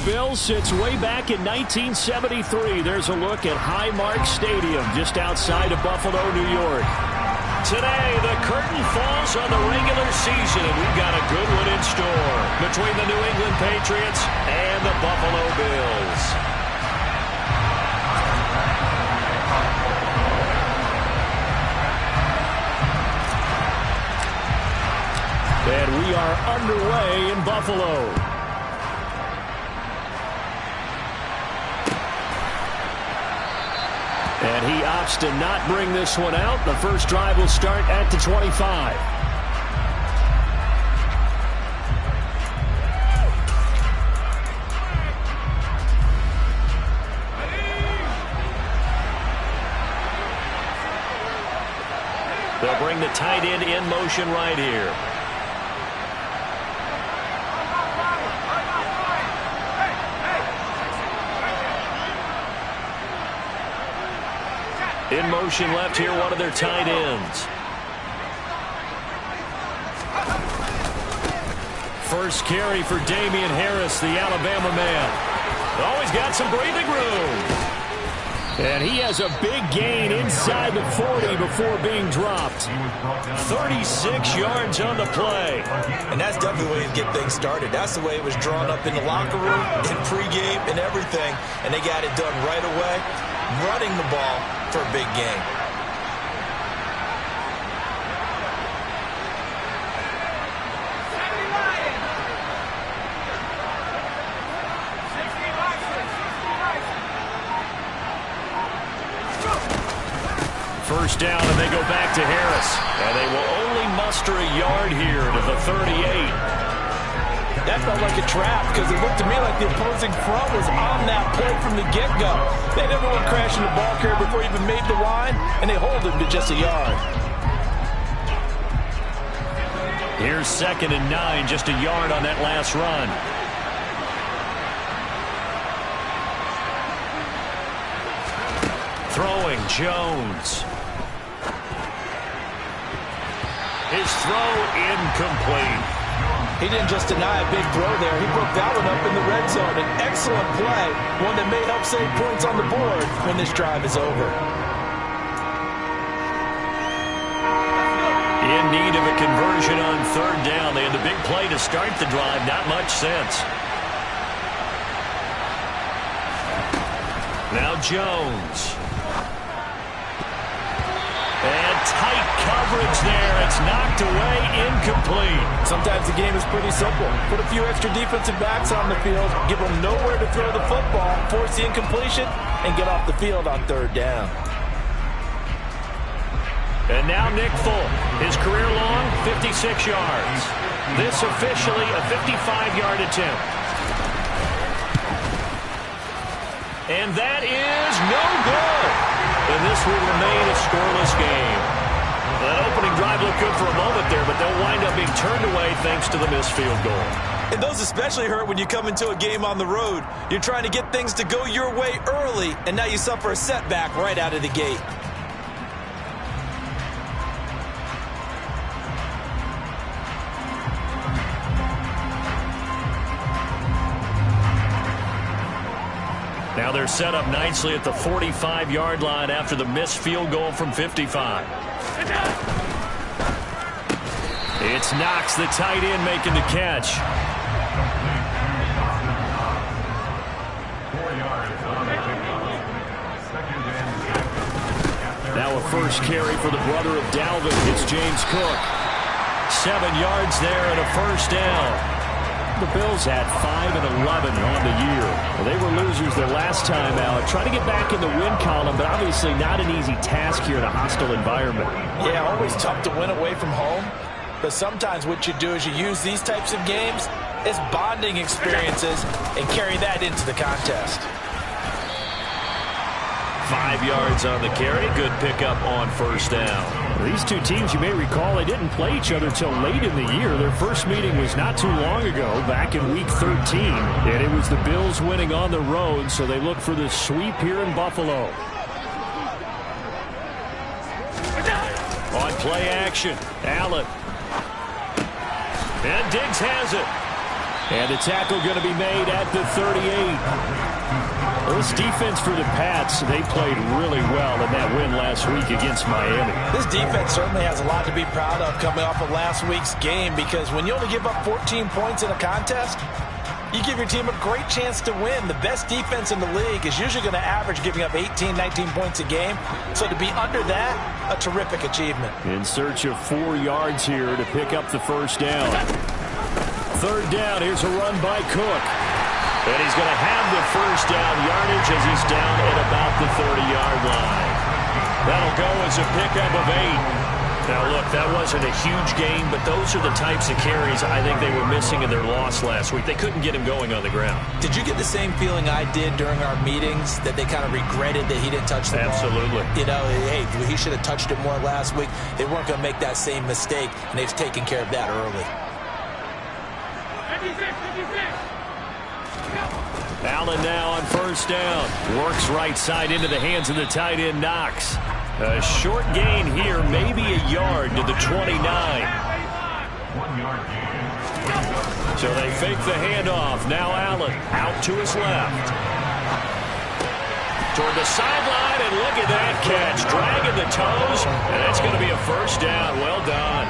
Bills since way back in 1973. There's a look at Highmark Stadium just outside of Buffalo, New York. Today, the curtain falls on the regular season, and we've got a good one in store between the New England Patriots and the Buffalo Bills. And we are underway in Buffalo. And he opts to not bring this one out. The first drive will start at the 25. They'll bring the tight end in motion right here. In motion left here, one of their tight ends. First carry for Damian Harris, the Alabama man. Always got some breathing room. And he has a big gain inside the 40 before being dropped. 36 yards on the play. And that's definitely the way to get things started. That's the way it was drawn up in the locker room, in pregame, and everything. And they got it done right away, running the ball for a big game. First down, and they go back to Harris. And they will only muster a yard here to the 38. That felt like a trap because it looked to me like the opposing front was on that play from the get-go. They never went crashing the ball carrier before he even made the line, and they hold him to just a yard. Here's 2nd and 9, just a yard on that last run. Throwing, Jones. His throw incomplete. He didn't just deny a big throw there. He broke that one up in the red zone. An excellent play, one that may help save points on the board when this drive is over. In need of a conversion on 3rd down. They had the big play to start the drive. Not much sense. Now Jones. And tight coverage there. It's knocked away, incomplete. Sometimes the game is pretty simple. Put a few extra defensive backs on the field, give them nowhere to throw the football, force the incompletion, and get off the field on 3rd down. And now Nick Folk, his career long, 56 yards. This officially a 55-yard attempt. And that is no good. And this will remain a scoreless game. That opening drive looked good for a moment there, but they'll wind up being turned away thanks to the missed field goal. And those especially hurt when you come into a game on the road. You're trying to get things to go your way early, and now you suffer a setback right out of the gate. Now they're set up nicely at the 45-yard line after the missed field goal from 55. It's Knox, the tight end, making the catch. Now a first carry for the brother of Dalvin. It's James Cook. 7 yards there and a first down. The Bills had 5 and 11 on the year. Well, they were losers their last time out. Trying to get back in the win column, but obviously not an easy task here in a hostile environment. Yeah, always tough to win away from home. But sometimes what you do is you use these types of games as bonding experiences and carry that into the contest. 5 yards on the carry. Good pickup on first down. These two teams, you may recall, they didn't play each other till late in the year. Their first meeting was not too long ago, back in Week 13. And it was the Bills winning on the road, so they look for the sweep here in Buffalo. On play action, Allen. And Diggs has it. And the tackle going to be made at the 38. Well, this defense for the Pats, they played really well in that win last week against Miami. This defense certainly has a lot to be proud of coming off of last week's game, because when you only give up 14 points in a contest, you give your team a great chance to win. The best defense in the league is usually going to average giving up 18, 19 points a game. So to be under that, a terrific achievement. In search of 4 yards here to pick up the first down. Third down, here's a run by Cook. And he's going to have the first down yardage as he's down at about the 30-yard line. That'll go as a pickup of 8. Now, look, that wasn't a huge gain, but those are the types of carries I think they were missing in their loss last week. They couldn't get him going on the ground. Did you get the same feeling I did during our meetings, that they kind of regretted that he didn't touch the ball? Absolutely. You know, hey, he should have touched it more last week. They weren't going to make that same mistake, and they've taken care of that early. Allen now on first down. Works right side into the hands of the tight end, Knox. A short gain here, maybe a yard to the 29. So they fake the handoff. Now Allen out to his left. Toward the sideline, and look at that catch. Dragging the toes, and that's going to be a first down. Well done.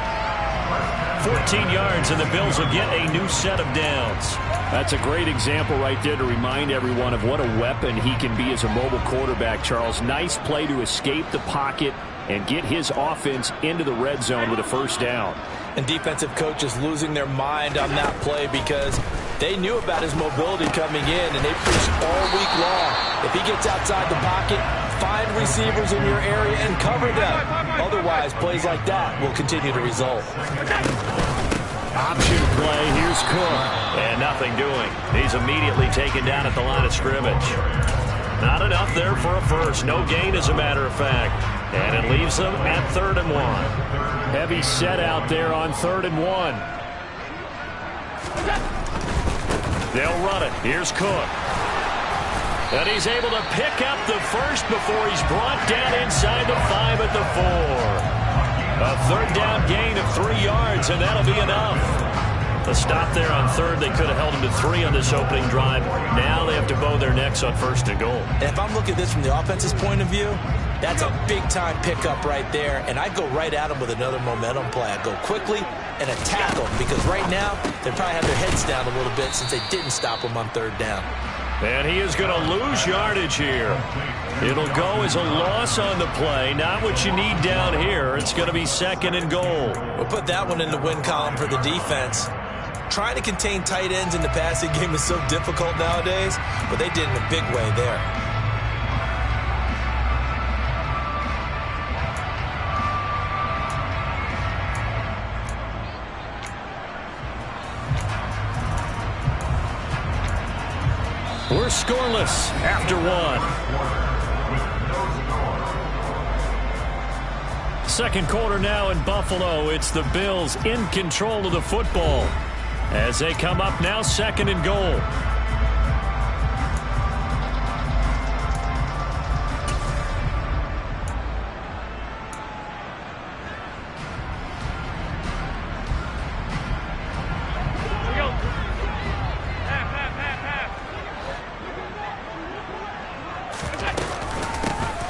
14 yards, and the Bills will get a new set of downs. That's a great example right there to remind everyone of what a weapon he can be as a mobile quarterback, Charles. Nice play to escape the pocket and get his offense into the red zone with a first down. And defensive coaches losing their mind on that play, because they knew about his mobility coming in, and they preached all week long. If he gets outside the pocket, find receivers in your area and cover them. Otherwise, plays like that will continue to result. Option play, here's Cook. And nothing doing. He's immediately taken down at the line of scrimmage. Not enough there for a first. No gain, as a matter of fact. And it leaves them at 3rd and 1. Heavy set out there on 3rd and 1. They'll run it. Here's Cook. And he's able to pick up the first before he's brought down inside the 5 at the 4. A 3rd down gain of 3 yards, and that'll be enough. A stop there on 3rd. They could have held him to 3 on this opening drive. Now they have to bow their necks on 1st and goal. And if I'm looking at this from the offense's point of view, that's a big-time pickup right there, and I'd go right at him with another momentum play. I'd go quickly and attack them, because right now they probably have their heads down a little bit since they didn't stop him on 3rd down. And he is going to lose yardage here. It'll go as a loss on the play. Not what you need down here. It's going to be 2nd and goal. We'll put that one in the win column for the defense. Trying to contain tight ends in the passing game is so difficult nowadays, but they did in a big way there. We're scoreless after 1. Second quarter now in Buffalo. It's the Bills in control of the football as they come up now 2nd and goal.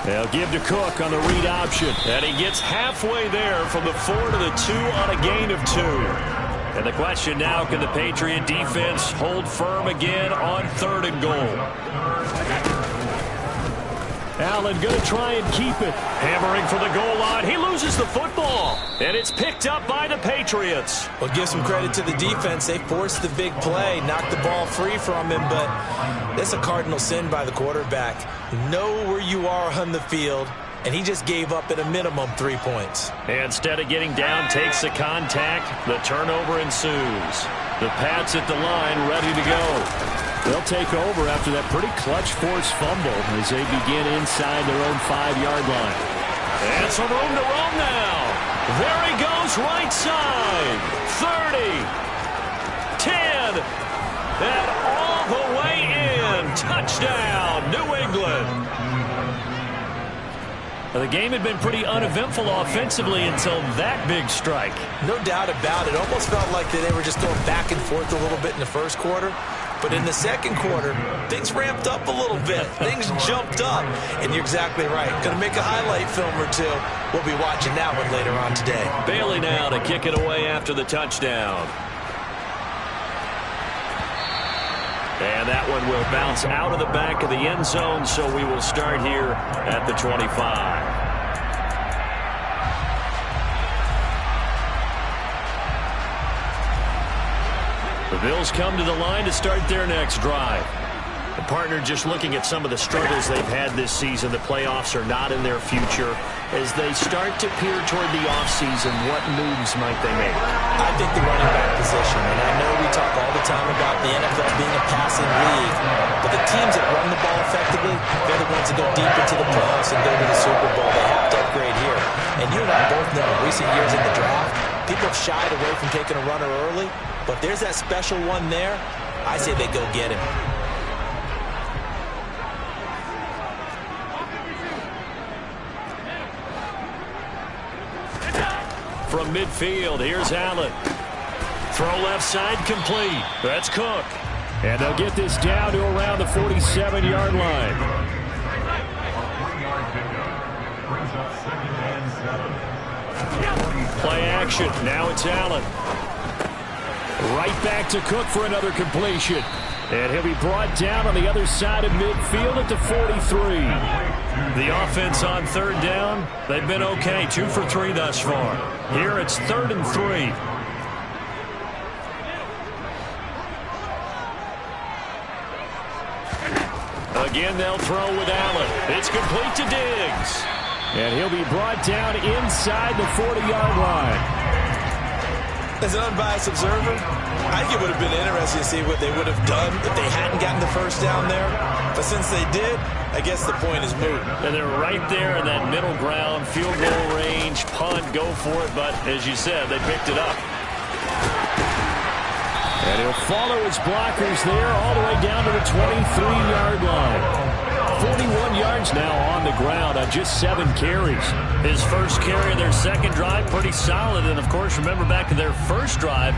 They'll give to Cook on the read option. And he gets halfway there from the 4 to the 2 on a gain of 2. And the question now, can the Patriot defense hold firm again on 3rd and goal? Allen going to try and keep it. Hammering for the goal line. He loses the football. And it's picked up by the Patriots. Well, give some credit to the defense. They forced the big play, knocked the ball free from him, but that's a cardinal sin by the quarterback. Know where you are on the field, and he just gave up at a minimum 3 points. And instead of getting down, takes the contact. The turnover ensues. The Pats at the line, ready to go. They'll take over after that pretty clutch forced fumble as they begin inside their own 5-yard line. And some room to roam now. There he goes, right side. 30. 10. And all the way in. Touchdown, New England. Well, the game had been pretty uneventful offensively until that big strike. No doubt about it. Almost felt like they were just going back and forth a little bit in the first quarter. But in the second quarter, things ramped up a little bit. Things jumped up. And you're exactly right. Going to make a highlight film or two. We'll be watching that one later on today. Bailey now to kick it away after the touchdown. And that one will bounce out of the back of the end zone, so we will start here at the 25. The Bills come to the line to start their next drive. The partner just looking at some of the struggles they've had this season. The playoffs are not in their future. As they start to peer toward the offseason, what moves might they make? I think the running back position. And I know we talk all the time about the NFL being a passing league. But the teams that run the ball effectively, they're the ones that go deep into the playoffs and go to the Super Bowl. They have to upgrade here. And you and I both know in recent years in the draft, people have shied away from taking a runner early. But if there's that special one there, I say they go get him. From midfield, here's Allen. Throw left side complete. That's Cook. And they'll get this down to around the 47-yard line. Play action. Now it's Allen. Right back to Cook for another completion. And he'll be brought down on the other side of midfield at the 43. The offense on third down, they've been okay. 2 for 3 thus far. Here it's 3rd and 3. Again, they'll throw with Allen. It's complete to Diggs. And he'll be brought down inside the 40-yard line. As an unbiased observer, I think it would have been interesting to see what they would have done if they hadn't gotten the first down there. But since they did, I guess the point is moot. And they're right there in that middle ground, field goal range, punt, go for it. But as you said, they picked it up. And he'll follow his blockers there all the way down to the 23-yard line. 41 yards now on the ground on just 7 carries. His first carry of their second drive, pretty solid. And, of course, remember back to their first drive,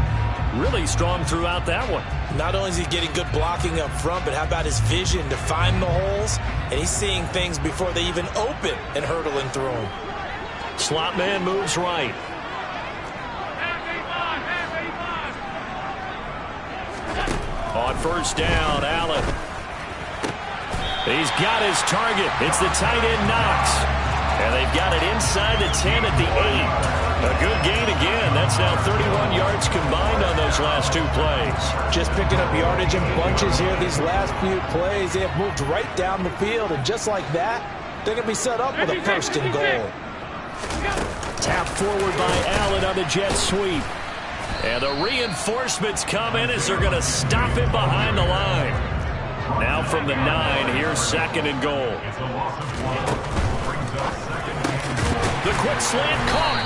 really strong throughout that one. Not only is he getting good blocking up front, but how about his vision to find the holes? And he's seeing things before they even open and hurdling through them. Slot man moves right. On first down, Allen. He's got his target. It's the tight end Knox. And they've got it inside the 10 at the 8. A good gain again. That's now 31 yards combined on those last 2 plays. Just picking up yardage in bunches here these last few plays. They have moved right down the field. And just like that, they're going to be set up with a 1st and goal. Tap forward by Allen on the jet sweep. And the reinforcements come in as they're going to stop him behind the line. Now from the 9, here's 2nd and goal. The quick slant caught.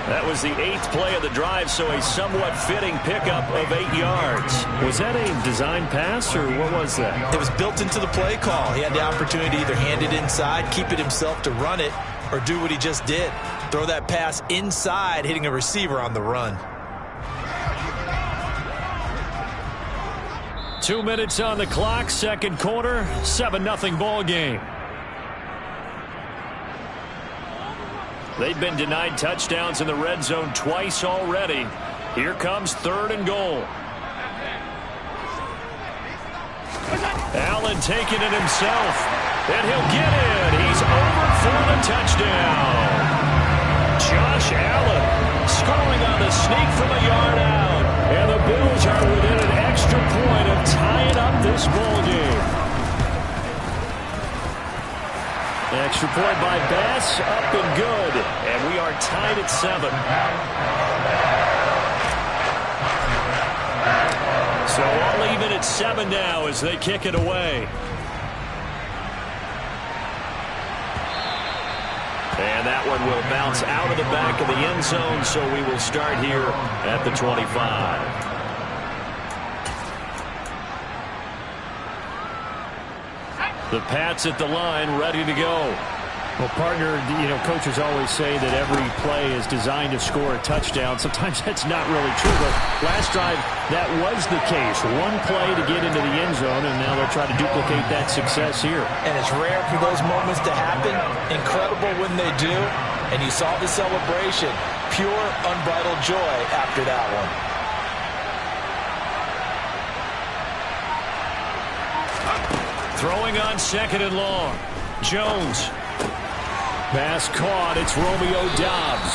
That was the 8th play of the drive, so a somewhat fitting pickup of 8 yards. Was that a design pass, or what was that? It was built into the play call. He had the opportunity to either hand it inside, keep it himself to run it, or do what he just did. Throw that pass inside, hitting a receiver on the run. 2 minutes on the clock, second quarter, 7-0 ball game. They've been denied touchdowns in the red zone twice already. Here comes 3rd and goal. Allen taking it himself, and he'll get it. He's over for the touchdown. Josh Allen scoring on the sneak from a yard out. And the Bills are within an extra point of tying up this ball game. Extra point by Bass, up and good. And we are tied at 7. So all even at 7 now as they kick it away. And that one will bounce out of the back of the end zone, so we will start here at the 25. The Pats at the line, ready to go. Well, partner, coaches always say that every play is designed to score a touchdown. Sometimes that's not really true, but last drive, that was the case. One play to get into the end zone, and now they'll try to duplicate that success here. And it's rare for those moments to happen. Incredible when they do. And you saw the celebration. Pure, unbridled joy after that one. Throwing on 2nd and long. Jones. Pass caught. It's Romeo Doubs.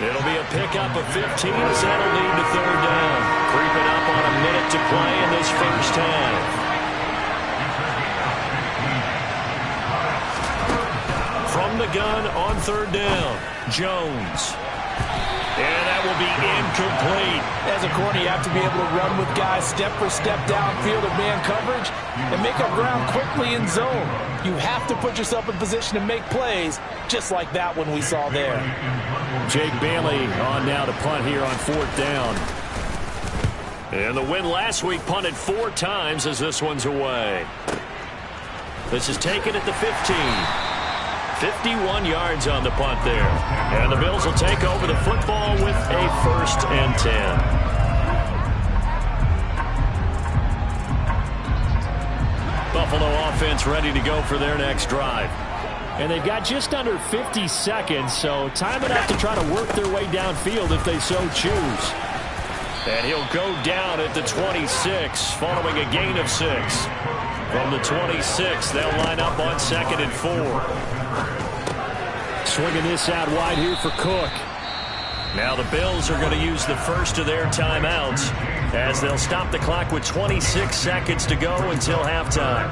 It'll be a pickup of 15 as that'll lead to 3rd down. Creeping up on a minute to play in this first half. From the gun on 3rd down, Jones. And that will be incomplete. As a corner, you have to be able to run with guys step for step downfield of man coverage and make up ground quickly in zone. You have to put yourself in position to make plays, just like that one we saw there. Jake Bailey on now to punt here on 4th down. And the win last week punted 4 times as this one's away. This is taken at the 15. 51 yards on the punt there. And the Bills will take over the football with a 1st and 10. Buffalo offense ready to go for their next drive. And they've got just under 50 seconds, so time enough to try to work their way downfield if they so choose. And he'll go down at the 26 following a gain of 6. From the 26, they'll line up on 2nd and 4. Swinging this out wide here for Cook. Now the Bills are going to use the first of their timeouts as they'll stop the clock with 26 seconds to go until halftime.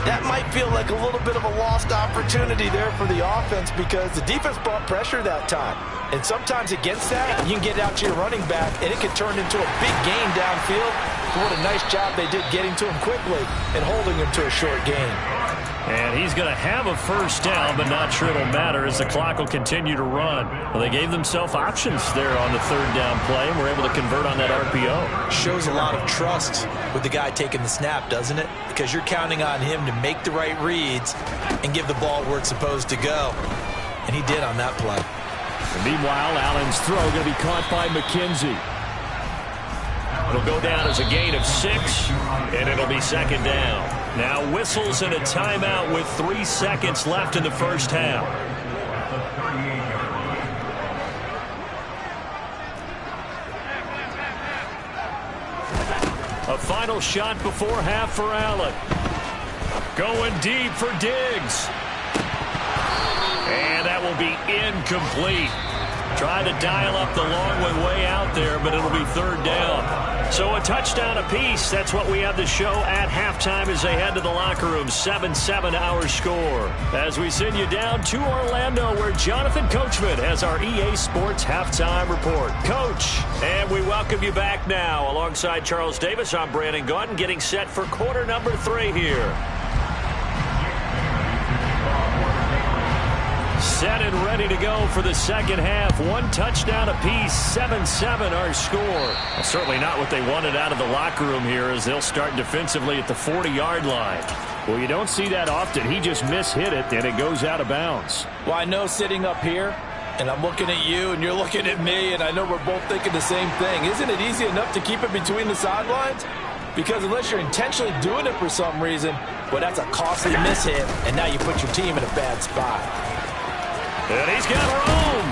That might feel like a little bit of a lost opportunity there for the offense because the defense brought pressure that time. And sometimes against that, you can get out to your running back, and it can turn into a big gain downfield. What a nice job they did getting to him quickly and holding him to a short gain. And he's going to have a 1st down, but not sure it'll matter as the clock will continue to run. Well, they gave themselves options there on the 3rd down play, and were able to convert on that RPO. Shows a lot of trust with the guy taking the snap, doesn't it? Because you're counting on him to make the right reads and give the ball where it's supposed to go. And he did on that play. And meanwhile, Allen's throw going to be caught by McKenzie. It'll go down as a gain of 6, and it'll be 2nd down. Now whistles and a timeout with 3 seconds left in the first half. A final shot before half for Allen. Going deep for Diggs. And that will be incomplete. Trying to dial up the long one way out there, but it'll be 3rd down. So a touchdown apiece. That's what we have to show at halftime as they head to the locker room. 7-7 our score. As we send you down to Orlando, where Jonathan Coachman has our EA Sports Halftime Report. Coach, and we welcome you back now. Alongside Charles Davis, I'm Brandon Gaudin, getting set for quarter number 3 here. Set and ready to go for the second half. 1 touchdown apiece, 7-7 our score. Well, certainly not what they wanted out of the locker room here as they'll start defensively at the 40-yard line. Well, you don't see that often. He just mishit it, and it goes out of bounds. Well, I know sitting up here, and I'm looking at you, and you're looking at me, and I know we're both thinking the same thing. Isn't it easy enough to keep it between the sidelines? Because unless you're intentionally doing it for some reason, well, that's a costly mishit, and now you put your team in a bad spot. And he's got room.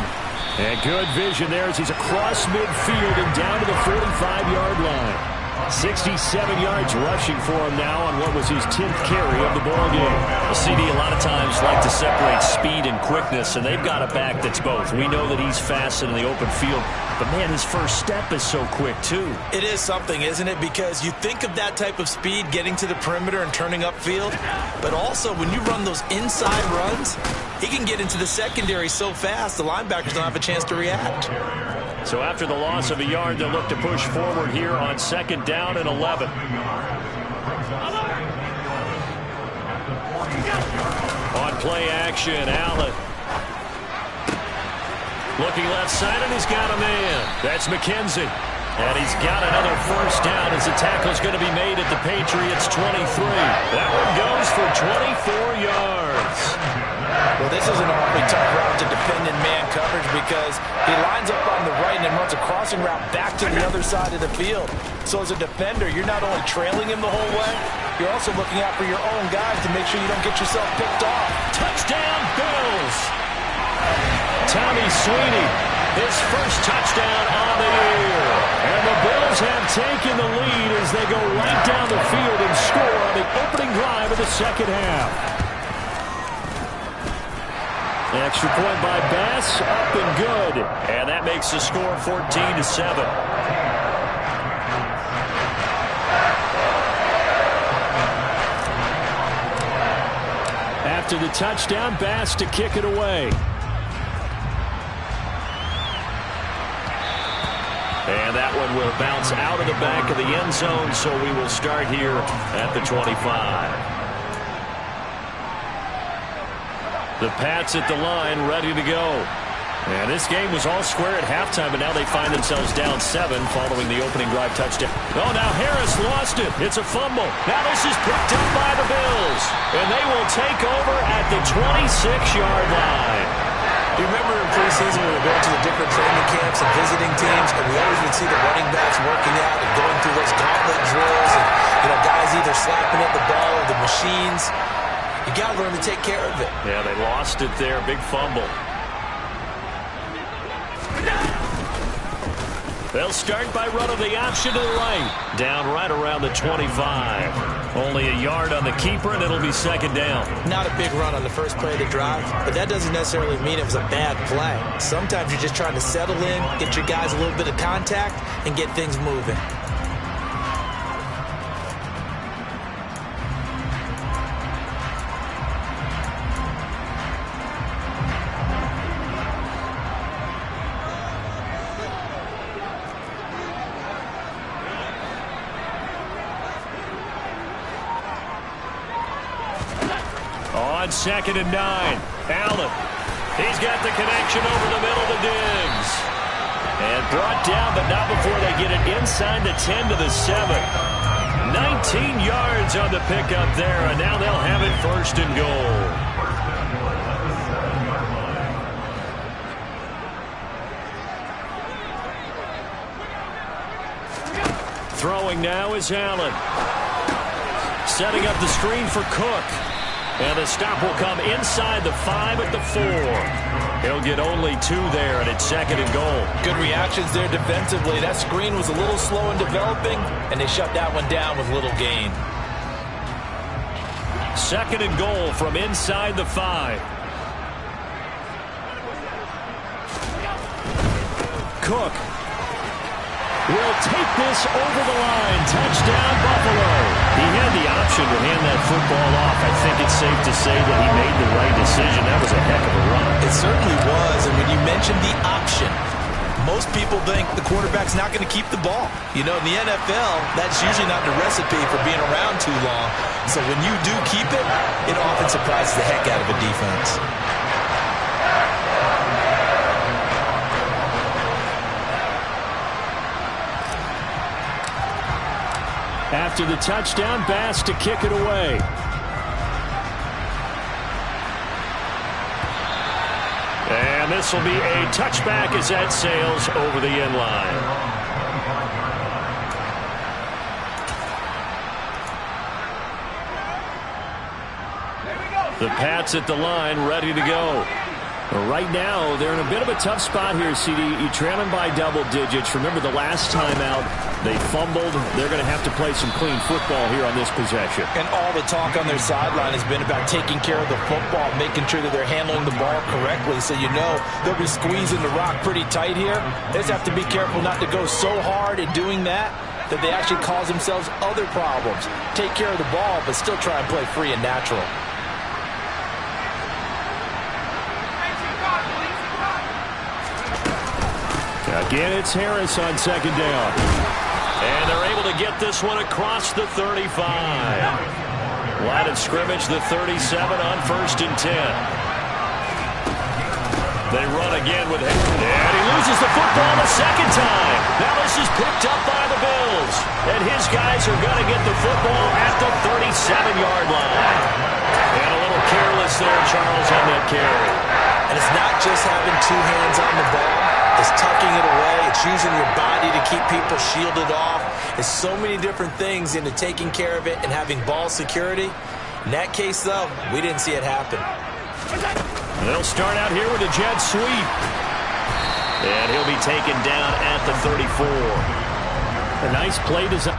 And good vision there as he's across midfield and down to the 45-yard line. 67 yards rushing for him now on what was his 10th carry of the ball game. Well, CD a lot of times like to separate speed and quickness, and they've got a back that's both. We know that he's fast in the open field, but man, his first step is so quick too. It is something, isn't it? Because you think of that type of speed getting to the perimeter and turning upfield, but also when you run those inside runs, he can get into the secondary so fast the linebackers don't have a chance to react. So after the loss of a yard, they'll look to push forward here on 2nd down and 11. On play action, Allen. Looking left side, and he's got a man. That's McKenzie. And he's got another first down as the tackle's going to be made at the Patriots' 23. That one goes for 24 yards. Well, this is an awfully tough route to defend in man coverage because he lines up on the right and then runs a crossing route back to the other side of the field. So as a defender, you're not only trailing him the whole way, you're also looking out for your own guys to make sure you don't get yourself picked off. Touchdown, Bills! Tommy Sweeney, his first touchdown on the year. And the Bills have taken the lead as they go right down the field and score on the opening drive of the second half. Extra point by Bass, up and good. And that makes the score 14-7. After the touchdown, Bass to kick it away. And that one will bounce out of the back of the end zone, so we will start here at the 25. The Pats at the line, ready to go. And this game was all square at halftime, but now they find themselves down 7 following the opening drive touchdown. Oh, now Harris lost it. It's a fumble. Now this is picked up by the Bills. And they will take over at the 26-yard line. You remember in preseason we were going to the different training camps and visiting teams, and we always would see the running backs working out and going through those gauntlet drills, and guys either slapping at the ball or the machines. You got to learn to take care of it. Yeah, they lost it there. Big fumble. They'll start by running the option to the right. Down right around the 25. Only a yard on the keeper, and it'll be second down. Not a big run on the first play of the drive, but that doesn't necessarily mean it was a bad play. Sometimes you're just trying to settle in, get your guys a little bit of contact, and get things moving. On 2nd and 9, Allen. He's got the connection over the middle to Diggs. And brought down, but not before they get it inside the 10 to the 7. 19 yards on the pickup there, and now they'll have it 1st and goal. Throwing now is Allen. Setting up the screen for Cook. And the stop will come inside the 5 at the 4. He'll get only 2 there, and it's 2nd and goal. Good reactions there defensively. That screen was a little slow in developing, and they shut that one down with little gain. 2nd and goal from inside the 5. Cook will take this over the line. Touchdown, Buffalo. He had the option to hand that football off. I think it's safe to say that he made the right decision. That was a heck of a run. It certainly was, and when you mentioned the option, most people think the quarterback's not going to keep the ball. In the NFL, that's usually not the recipe for being around too long. So when you do keep it, it often surprises the heck out of a defense. After the touchdown, Bass to kick it away. And this will be a touchback as that sails over the end line. The Pats at the line, ready to go. Right now, they're in a bit of a tough spot here, CD. You're trailing by double digits. Remember the last time out, they fumbled. They're going to have to play some clean football here on this possession. And all the talk on their sideline has been about taking care of the football, making sure that they're handling the ball correctly. So they'll be squeezing the rock pretty tight here. They just have to be careful not to go so hard in doing that they actually cause themselves other problems. Take care of the ball, but still try and play free and natural. Again, it's Harris on 2nd down. And they're able to get this one across the 35. Line of scrimmage, the 37 on 1st and 10. They run again with him. And he loses the football the 2nd time. Now this is picked up by the Bills. And his guys are going to get the football at the 37-yard line. And a little careless notice there, Charles, on that carry. And it's not just having two hands on the ball. It's tucking it away. It's using your body to keep people shielded off. It's so many different things into taking care of it and having ball security. In that case, though, we didn't see it happen. They'll start out here with a jet sweep. And he'll be taken down at the 34. A nice play design.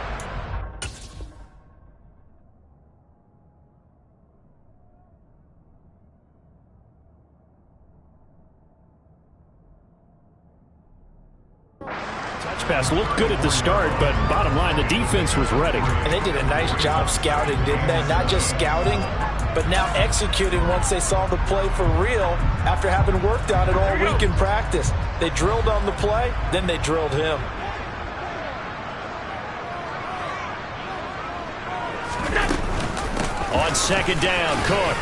Touch pass looked good at the start, but bottom line, the defense was ready. And they did a nice job scouting, didn't they? Not just scouting, but now executing once they saw the play for real after having worked on it all week in practice. They drilled on the play, then they drilled him. On second down, Cook.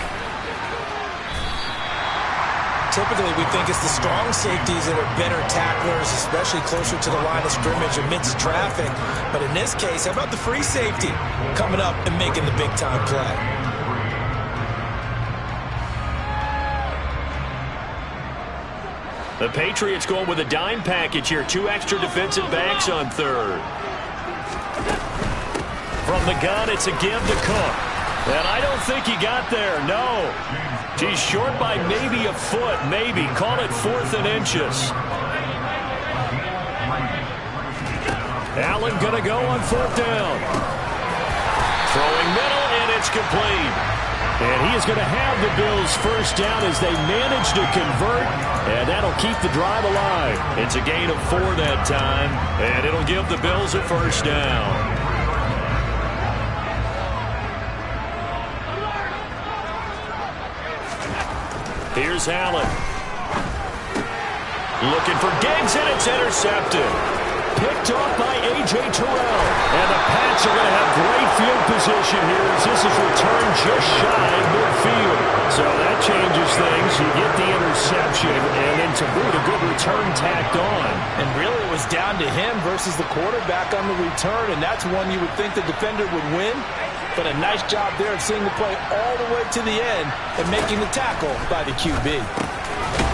Typically, we think it's the strong safeties that are better tacklers, especially closer to the line of scrimmage amidst traffic. But in this case, how about the free safety coming up and making the big-time play? The Patriots going with a dime package here. 2 extra defensive backs on third. From the gun, it's a give to Cook. And I don't think he got there, no. He's short by maybe a foot, maybe. Call it 4th and inches. Allen going to go on 4th down. Throwing middle, and it's complete. And he is going to have the Bills first down as they manage to convert, and that'll keep the drive alive. It's a gain of 4 that time, and it'll give the Bills a first down. Here's Allen. Looking for Diggs, and it's intercepted. Picked off by A.J. Terrell. And the Pats are going to have great field position here as this is returned just shy of midfield. So that changes things. You get the interception, and then to boot, a good return tacked on. And really it was down to him versus the quarterback on the return, and that's one you would think the defender would win. But a nice job there of seeing the play all the way to the end and making the tackle by the QB.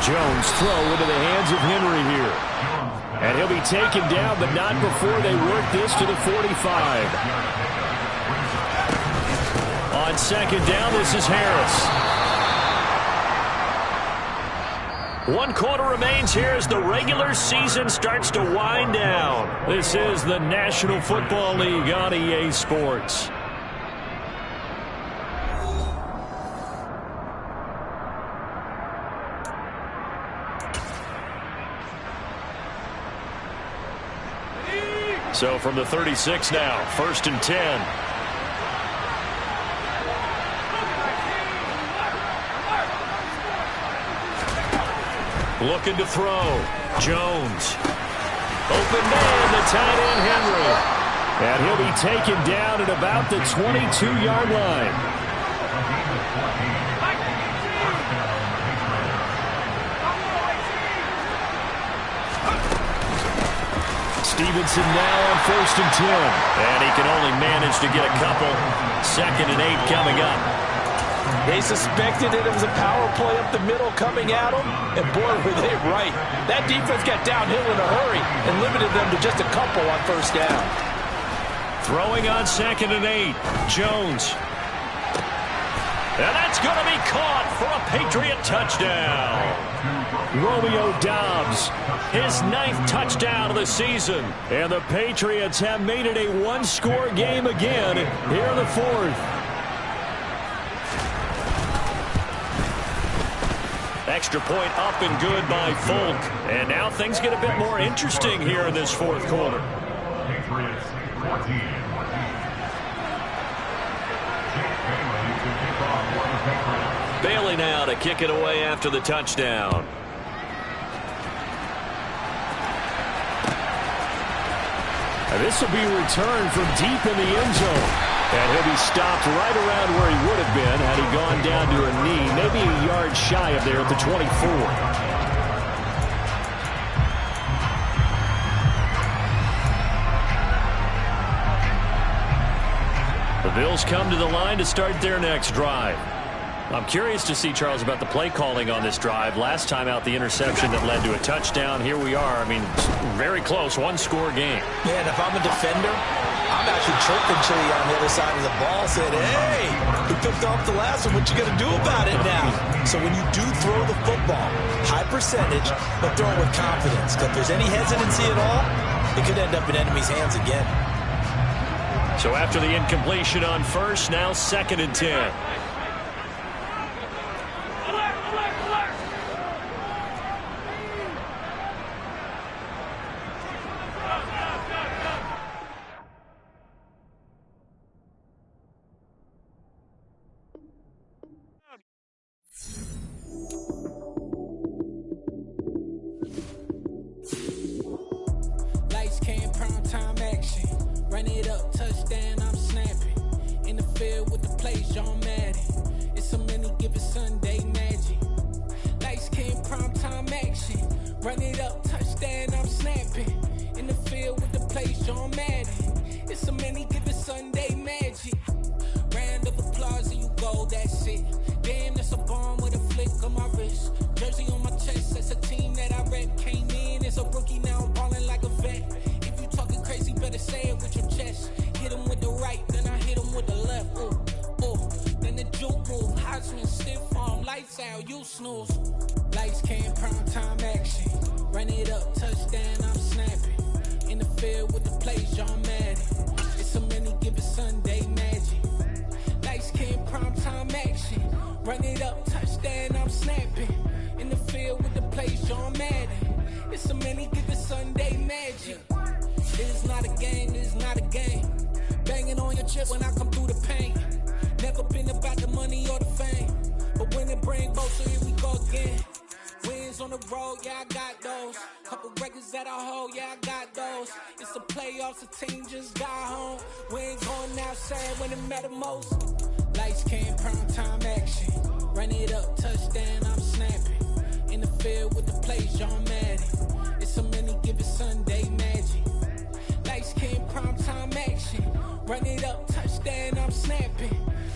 Jones throw into the hands of Henry here. And he'll be taken down, but not before they work this to the 45. On second down, this is Harris. 1 quarter remains here as the regular season starts to wind down. This is the National Football League on EA Sports. So from the 36 now, 1st and 10. Looking to throw. Jones. Open man, the tight end Henry. And he'll be taken down at about the 22-yard line. Stevenson now on 1st and 10. And he can only manage to get a couple. 2nd and 8 coming up. They suspected that it was a power play up the middle coming at them, and boy, were they right. That defense got downhill in a hurry and limited them to just a couple on 1st down. Throwing on 2nd and 8. Jones. And that's going to be caught for a Patriot touchdown. Romeo Doubs, his 9th touchdown of the season. And the Patriots have made it a 1-score game again here in the 4th. Extra point up and good by Folk. And now things get a bit more interesting here in this 4th quarter. Patriots 14. Bailey now to kick it away after the touchdown. And this will be returned from deep in the end zone. And he'll be stopped right around where he would have been had he gone down to a knee, maybe a yard shy of there at the 24. The Bills come to the line to start their next drive. I'm curious to see, Charles, about the play calling on this drive. Last time out, the interception that led to a touchdown. Here we are. I mean, very close, one-score game. Yeah, and if I'm a defender, I'm actually chirping Chili on the other side of the ball, saying, hey, we picked off the last one. What you going to do about it now? So when you do throw the football, high percentage, but throw it with confidence. If there's any hesitancy at all, it could end up in enemy's hands again. So after the incompletion on first, now 2nd and 10.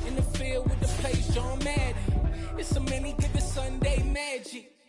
In the field with the plays, John Madden. It's a many given Sunday magic.